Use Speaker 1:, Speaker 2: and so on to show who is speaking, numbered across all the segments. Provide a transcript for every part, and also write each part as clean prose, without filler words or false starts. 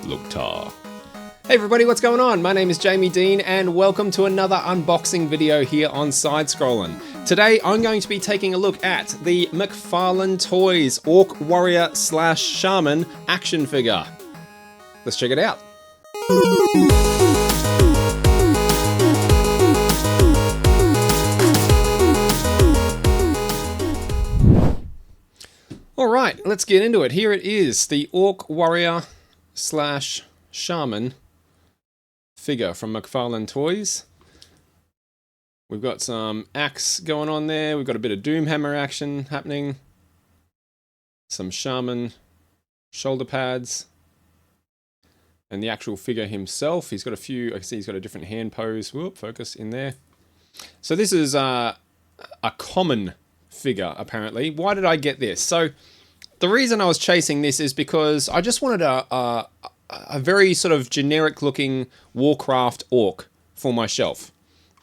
Speaker 1: Lugtar. Hey everybody, what's going on? My name is Jamie Dean and welcome to another unboxing video here on Sidescrollin. Today I'm going to be taking a look at the McFarlane Toys Orc Warrior / Shaman action figure. Let's check it out. Alright, let's get into it. Here it is, the Orc Warrior / Shaman figure from McFarlane Toys. We've got some axe going on there, we've got a bit of Doomhammer action happening, some Shaman shoulder pads, and the actual figure himself. He's got a few, I can see he's got a different hand pose. Whoop, focus in there. So this is a common figure, apparently. Why did I get this? So the reason I was chasing this is because I just wanted a very sort of generic looking Warcraft Orc for my shelf.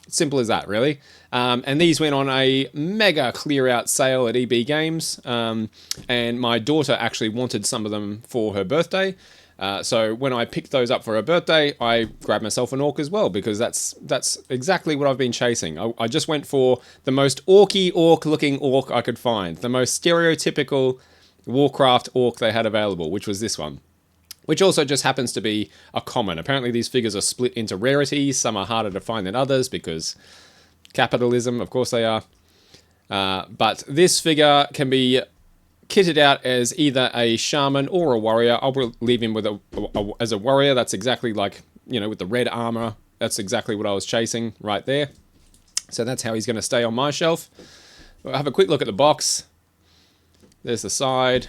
Speaker 1: Simple as that, really. And these went on a mega clear out sale at EB Games. And my daughter actually wanted some of them for her birthday. So when I picked those up for her birthday, I grabbed myself an Orc as well, because that's exactly what I've been chasing. I just went for the most orky Orc looking Orc I could find. The most stereotypical Warcraft Orc they had available, which was this one. Which also just happens to be a common. Apparently these figures are split into rarities. Some are harder to find than others because capitalism, of course they are. But this figure can be kitted out as either a shaman or a warrior. I'll leave him with as a warrior. That's exactly like, you know, with the red armor. That's exactly what I was chasing right there. So that's how he's going to stay on my shelf. We'll have a quick look at the box. There's the side.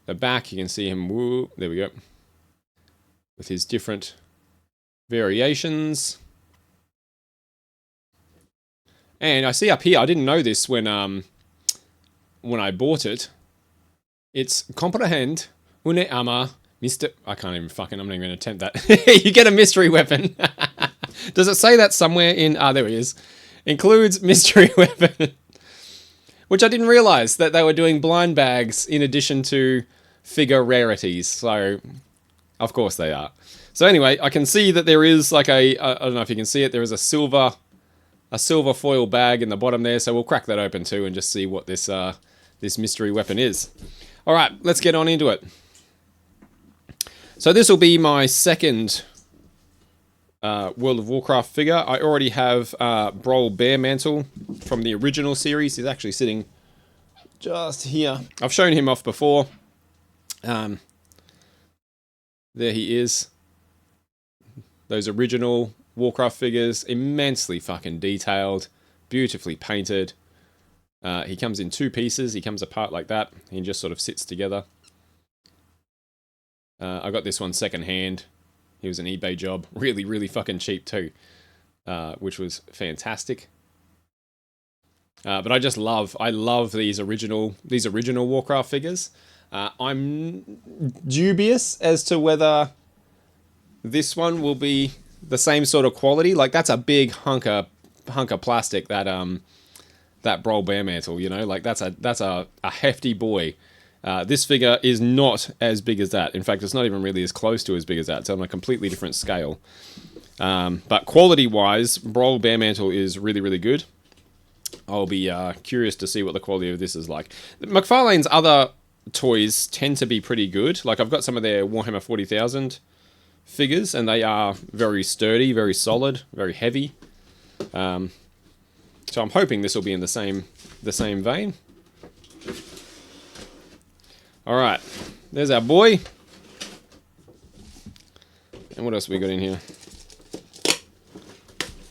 Speaker 1: The back, you can see him, woo, there we go, with his different variations. And I see up here, I didn't know this when I bought it. It's comprehend une arma, Mr. I can't even fucking, I'm not even going to attempt that. You get a mystery weapon. Does it say that somewhere in, there he is. Includes mystery weapon. Which I didn't realize that they were doing blind bags in addition to figure rarities, so of course they are. So anyway, I can see that there is like I don't know if you can see it, there is a silver foil bag in the bottom there, so we'll crack that open too and just see what this this mystery weapon is. Alright, let's get on into it. So this will be my second World of Warcraft figure. I already have Brol Bearmantle from the original series. He's actually sitting just here. I've shown him off before. There he is. Those original Warcraft figures, immensely fucking detailed, beautifully painted. He comes in two pieces. He comes apart like that. He just sort of sits together. I got this one second hand. He was an eBay job. Really, really fucking cheap too. Which was fantastic. But I love these original Warcraft figures. I'm dubious as to whether this one will be the same sort of quality. Like, that's a big hunk of plastic, that Brol Bearmantle, you know? Like, that's a hefty boy. This figure is not as big as that. In fact, it's not even really as close to as big as that. It's on a completely different scale. But quality-wise, Brol Bearmantle is really, really good. I'll be curious to see what the quality of this is like. McFarlane's other toys tend to be pretty good. Like, I've got some of their Warhammer 40,000 figures, and they are very sturdy, very solid, very heavy. So I'm hoping this will be in the same vein. Alright, there's our boy. And what else have we got in here?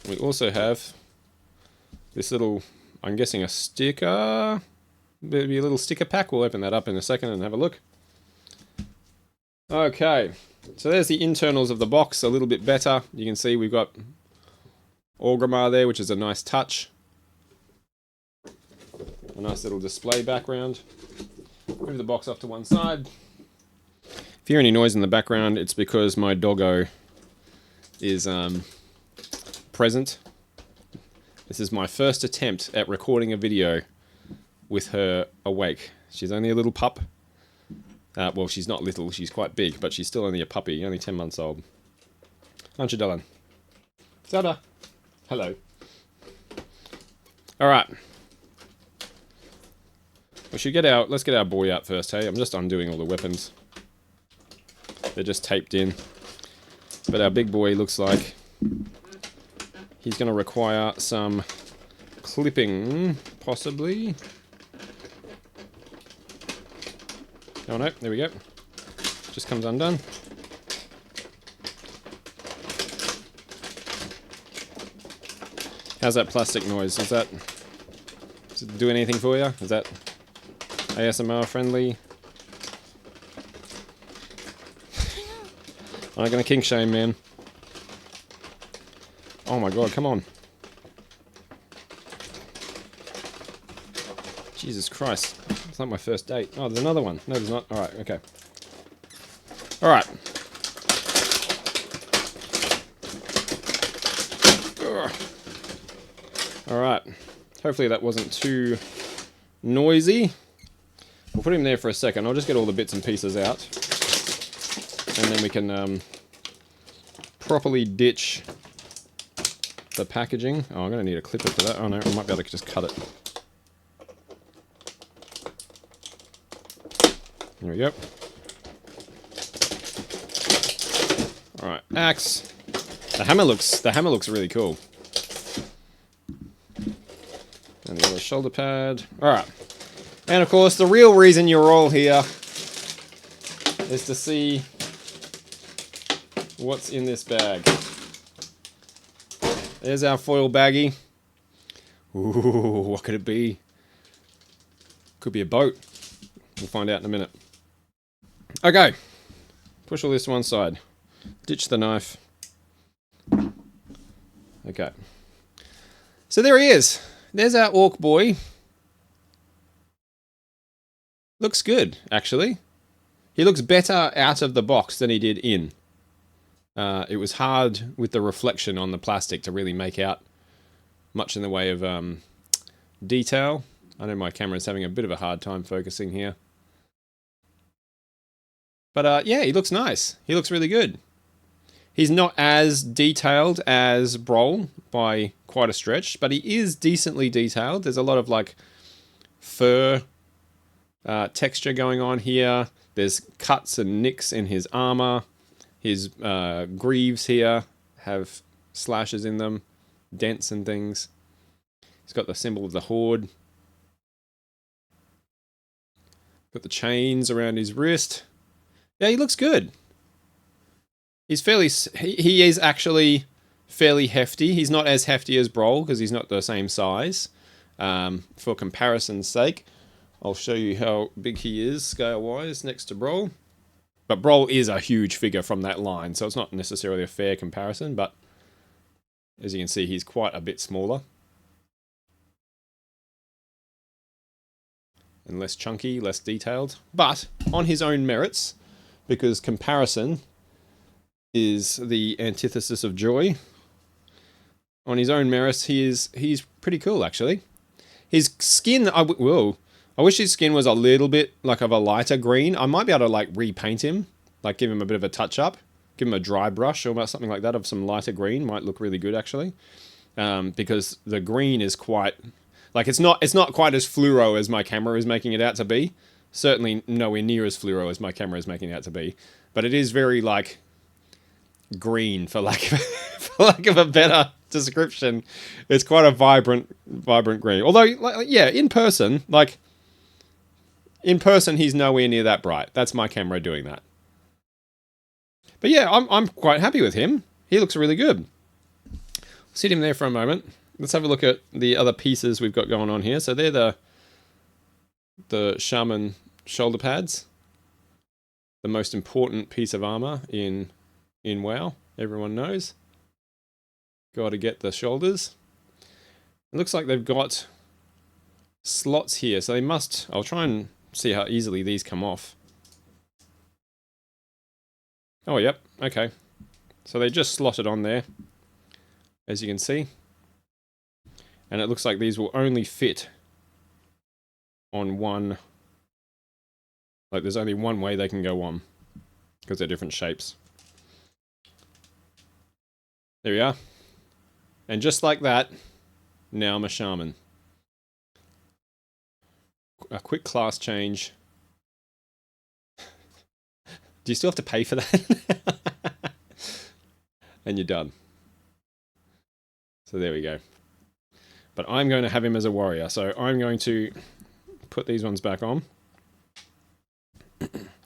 Speaker 1: We also have this little, I'm guessing a sticker. Maybe a little sticker pack. We'll open that up in a second and have a look. Okay, so there's the internals of the box, a little bit better. You can see we've got Orgrimmar there, which is a nice touch. A nice little display background. Move the box off to one side. If you hear any noise in the background, it's because my doggo is present. This is my first attempt at recording a video with her awake. She's only a little pup. Well, she's not little, she's quite big, but she's still only a puppy, only 10 months old. Aren't you, Dylan? Zelda! Hello. Alright. We should let's get our boy out first, hey? I'm just undoing all the weapons. They're just taped in. But our big boy looks like he's going to require some clipping, possibly. Oh no, there we go. Just comes undone. How's that plastic noise? Does it do anything for you? Is that ASMR friendly? I'm not gonna kink shame, man. Oh my god, come on. Jesus Christ. It's not my first date. Oh, there's another one. No, there's not. Alright, okay. Alright. Alright. Hopefully that wasn't too noisy. We'll put him there for a second. I'll just get all the bits and pieces out. And then we can properly ditch the packaging. Oh, I'm going to need a clipper for that. Oh no, I might be able to just cut it. There we go. Alright, axe. The hammer looks really cool. And the other shoulder pad. Alright. And of course, the real reason you're all here is to see what's in this bag. There's our foil baggie. Ooh, what could it be? Could be a boat. We'll find out in a minute. Okay. Push all this to one side. Ditch the knife. Okay. So there he is. There's our orc boy. Looks good, actually. He looks better out of the box than he did in. It was hard with the reflection on the plastic to really make out much in the way of detail. I know my camera's having a bit of a hard time focusing here. But yeah, he looks nice. He looks really good. He's not as detailed as Brawl by quite a stretch, but he is decently detailed. There's a lot of like fur texture going on here. There's cuts and nicks in his armor. His greaves here have slashes in them, dents and things. He's got the symbol of the Horde. Got the chains around his wrist. Yeah, he looks good. He's he is actually fairly hefty. He's not as hefty as Brawl because he's not the same size. For comparison's sake, I'll show you how big he is scale-wise next to Brawl. But Brawl is a huge figure from that line, so it's not necessarily a fair comparison, but as you can see, he's quite a bit smaller. And less chunky, less detailed. But on his own merits, because comparison is the antithesis of joy. On his own merits, he's pretty cool, actually. His skin, I wish his skin was a little bit like of a lighter green. I might be able to like repaint him, like give him a bit of a touch up, give him a dry brush or something like that of some lighter green. Might look really good, actually, because the green is quite like it's not quite as fluoro as my camera is making it out to be. Certainly nowhere near as fluoro as my camera is making it out to be, but it is very like green for lack of a better description. It's quite a vibrant green. Although, yeah, in person he's nowhere near that bright. That's my camera doing that. But yeah, I'm quite happy with him. He looks really good. Sit him there for a moment. Let's have a look at the other pieces we've got going on here. So they're the Shaman shoulder pads. The most important piece of armor in WoW. Everyone knows. Got to get the shoulders. It looks like they've got slots here, so they must... I'll try and see how easily these come off. Oh, yep. Okay. So they just slotted on there, as you can see. And it looks like these will only fit on one Like, there's only one way they can go on. Because they're different shapes. There we are. And just like that, now I'm a shaman. A quick class change. Do you still have to pay for that? And you're done. So there we go. But I'm going to have him as a warrior. So I'm going to put these ones back on.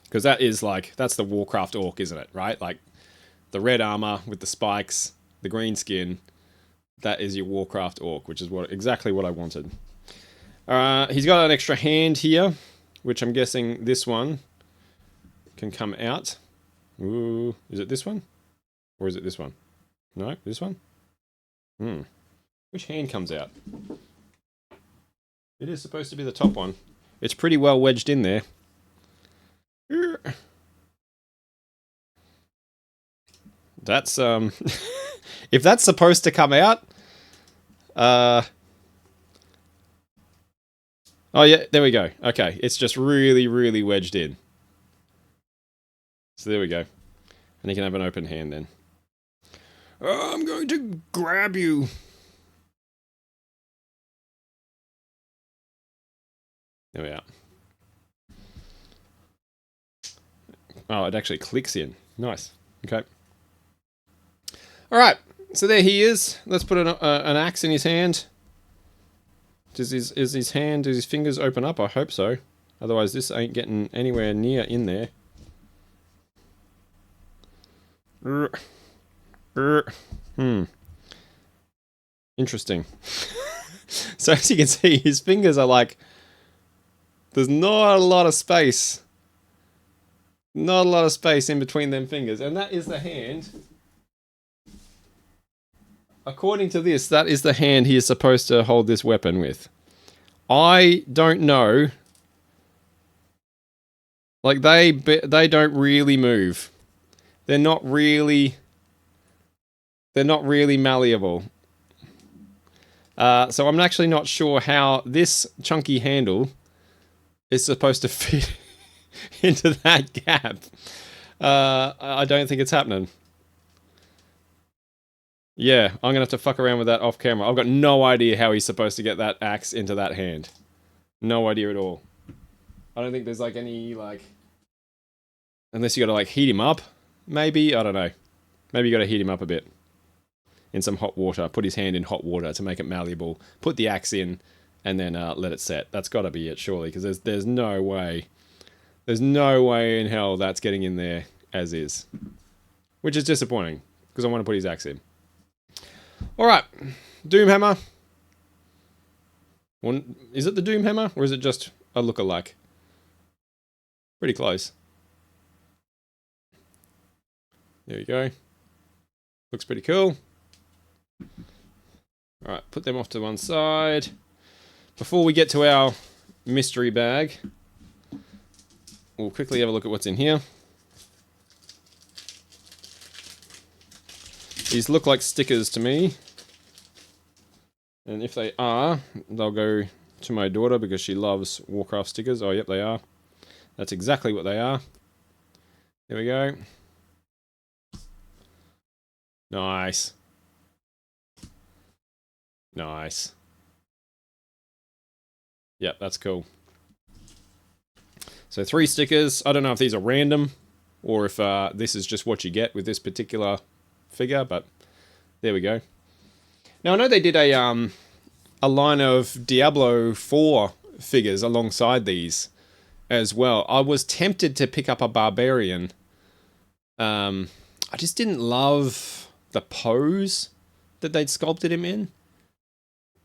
Speaker 1: Because that is like, that's the Warcraft Orc, isn't it? Right? Like, the red armor with the spikes, the green skin. That is your Warcraft Orc, which is exactly what I wanted. He's got an extra hand here, which I'm guessing this one can come out. Ooh, is it this one? Or is it this one? No, this one? Which hand comes out? It is supposed to be the top one. It's pretty well wedged in there. That's, if that's supposed to come out, oh yeah, there we go. Okay, it's just really, really wedged in. So there we go. And he can have an open hand then. Oh, I'm going to grab you. There we are. Oh, it actually clicks in. Nice. Okay. Alright, so there he is. Let's put an axe in his hand. Does his fingers open up? I hope so. Otherwise this ain't getting anywhere near in there. Interesting. So as you can see, his fingers are like... There's not a lot of space. Not a lot of space in between them fingers. And that is the hand. According to this, that is the hand he is supposed to hold this weapon with. I don't know. Like, they don't really move. They're not really malleable. So I'm actually not sure how this chunky handle is supposed to fit into that gap. I don't think it's happening. Yeah, I'm going to have to fuck around with that off camera. I've got no idea how he's supposed to get that axe into that hand. No idea at all. I don't think there's like any like... Unless you got to like heat him up, maybe? I don't know. Maybe you got to heat him up a bit. In some hot water. Put his hand in hot water to make it malleable. Put the axe in and then let it set. That's got to be it, surely, because there's no way. There's no way in hell that's getting in there as is. Which is disappointing, because I want to put his axe in. Alright, Doomhammer. Is it the Doomhammer, or is it just a look-alike? Pretty close. There you go. Looks pretty cool. Alright, put them off to one side. Before we get to our mystery bag, we'll quickly have a look at what's in here. These look like stickers to me. And if they are, they'll go to my daughter because she loves Warcraft stickers. Oh, yep, they are. That's exactly what they are. There we go. Nice. Nice. Yep, that's cool. So 3 stickers. I don't know if these are random or if this is just what you get with this particular figure, but there we go. Now I know they did a line of Diablo 4 figures alongside these as well. I was tempted to pick up a barbarian. I just didn't love the pose that they'd sculpted him in.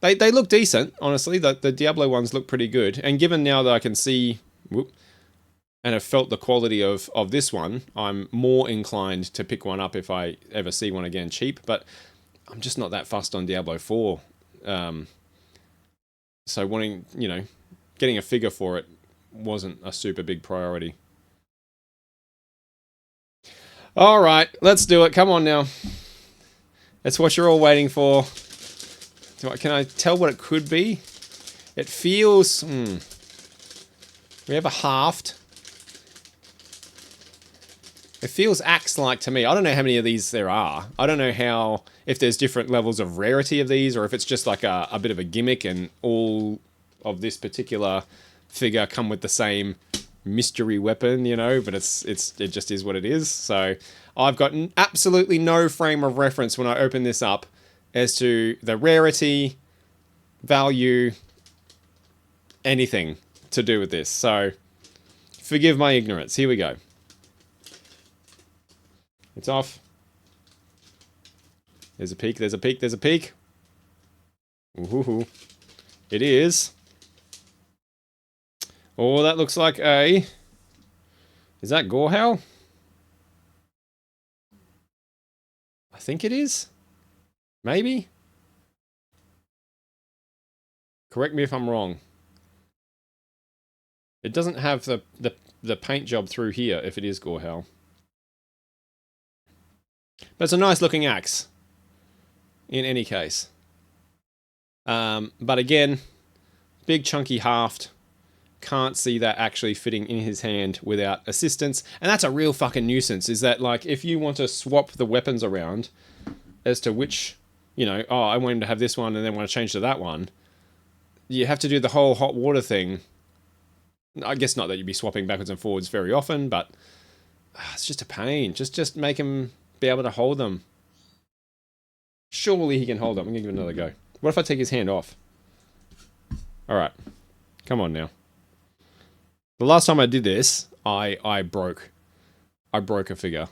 Speaker 1: They look decent, honestly. The Diablo ones look pretty good. And given now that I can see and have felt the quality of this one, I'm more inclined to pick one up if I ever see one again cheap. But I'm just not that fussed on Diablo 4. So wanting, getting a figure for it wasn't a super big priority. Alright, let's do it. Come on now. That's what you're all waiting for. Can I tell what it could be? It feels... We have a halved. It feels axe-like to me. I don't know how many of these there are. I don't know if there's different levels of rarity of these, or if it's just like a bit of a gimmick and all of this particular figure come with the same mystery weapon, you know, but it just is what it is. So I've got absolutely no frame of reference when I open this up as to the rarity, value, anything to do with this. So forgive my ignorance. Here we go. It's off. There's a peek, there's a peek, there's a peek. Ooh, it is. Oh, that looks like a... Is that Gorehowl? I think it is. Maybe? Correct me if I'm wrong. It doesn't have the paint job through here if it is Gorehowl. But it's a nice looking axe. In any case. But again, big chunky haft. Can't see that actually fitting in his hand without assistance. And that's a real fucking nuisance, is that, like, if you want to swap the weapons around as to which, you know, oh, I want him to have this one and then want to change to that one, you have to do the whole hot water thing. I guess not that you'd be swapping backwards and forwards very often, but it's just a pain. Just make him be able to hold them. Surely he can hold them. I'm going to give it another go. What if I take his hand off? Alright. Come on now. The last time I did this, I broke a figure.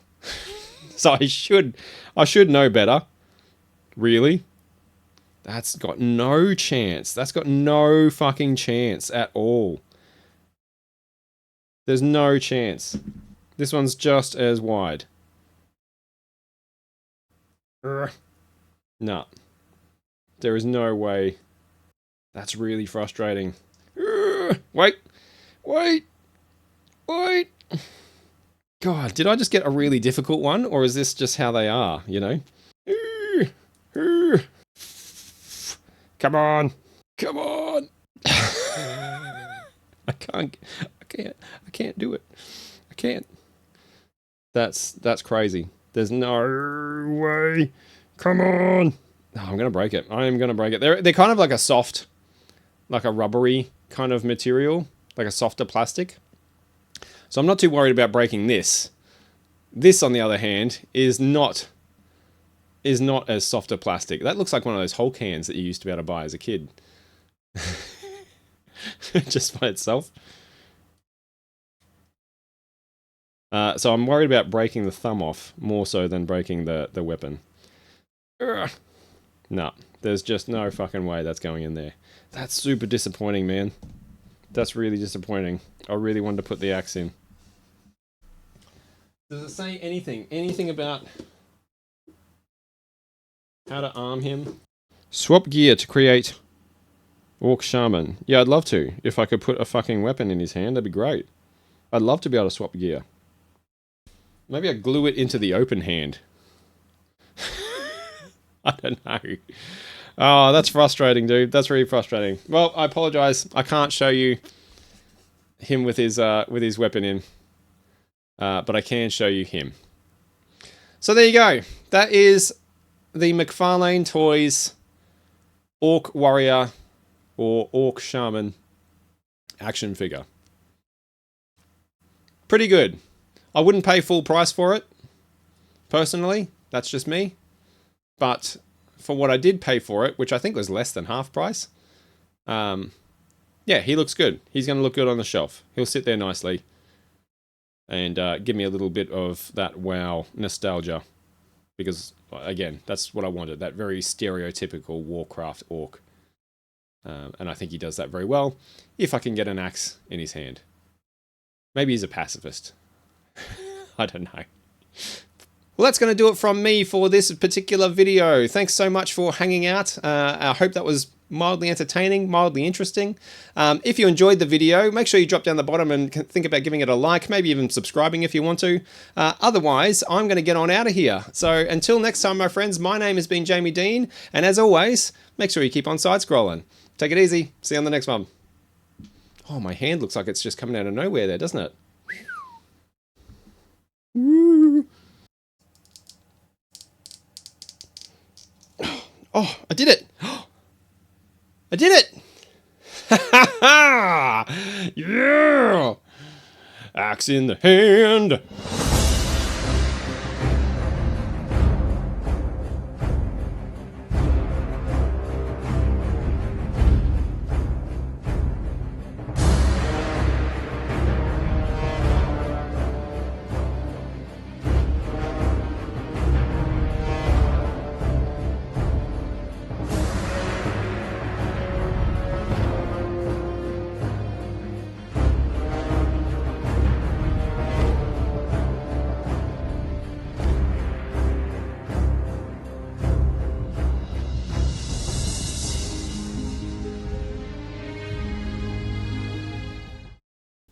Speaker 1: So I should know better. Really? That's got no chance. That's got no fucking chance at all. There's no chance. This one's just as wide. No. There is no way. That's really frustrating. Wait. Wait. God, did I just get a really difficult one? Or is this just how they are, you know? Come on. Come on. I can't do it. I can't. That's crazy. There's no way. Come on. Oh, I'm going to break it. I am going to break it. They're kind of like a soft, like a rubbery kind of material, like a softer plastic. So I'm not too worried about breaking this. This, on the other hand, is not as soft a plastic. That looks like one of those Hulk hands that you used to be able to buy as a kid. Just by itself. So I'm worried about breaking the thumb off more so than breaking the weapon. No, there's just no fucking way that's going in there. That's super disappointing, man. That's really disappointing. I really wanted to put the axe in. Does it say anything? Anything about how to arm him? Swap gear to create Orc Shaman. Yeah, I'd love to. If I could put a fucking weapon in his hand, that'd be great. I'd love to be able to swap gear. Maybe I glue it into the open hand. I don't know. Oh, that's frustrating, dude. That's really frustrating. Well, I apologize. I can't show you him with his weapon in. But I can show you him. So there you go. That is the McFarlane Toys Orc Warrior or Orc Shaman action figure. Pretty good. I wouldn't pay full price for it, personally. That's just me. But for what I did pay for it, which I think was less than half price, yeah, he looks good. He's going to look good on the shelf. He'll sit there nicely and give me a little bit of that WoW nostalgia. Because, again, that's what I wanted. That very stereotypical Warcraft Orc. And I think he does that very well, if I can get an axe in his hand. Maybe he's a pacifist. I don't know. Well, that's going to do it from me for this particular video. Thanks so much for hanging out. I hope that was mildly entertaining, mildly interesting. If you enjoyed the video, make sure you drop down the bottom and think about giving it a like, maybe even subscribing if you want to. Otherwise, I'm going to get on out of here. So until next time, my friends, my name has been Jamie Dean, and as always, make sure you keep on side-scrolling. Take it easy. See you on the next one. Oh, my hand looks like it's just coming out of nowhere there, doesn't it? Woo! Oh, I did it! I did it! Ha ha ha! Yeah! Axe in the hand!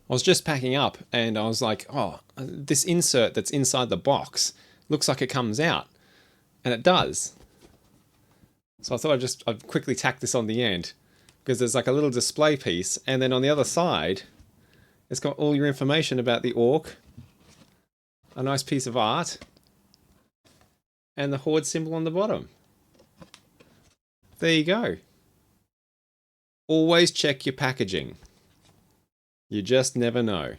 Speaker 1: I was just packing up and I was like, oh, this insert that's inside the box looks like it comes out. And it does. So I thought I'd quickly tack this on the end because there's like a little display piece, and then on the other side it's got all your information about the orc, a nice piece of art, and the horde symbol on the bottom. There you go. Always check your packaging. You just never know.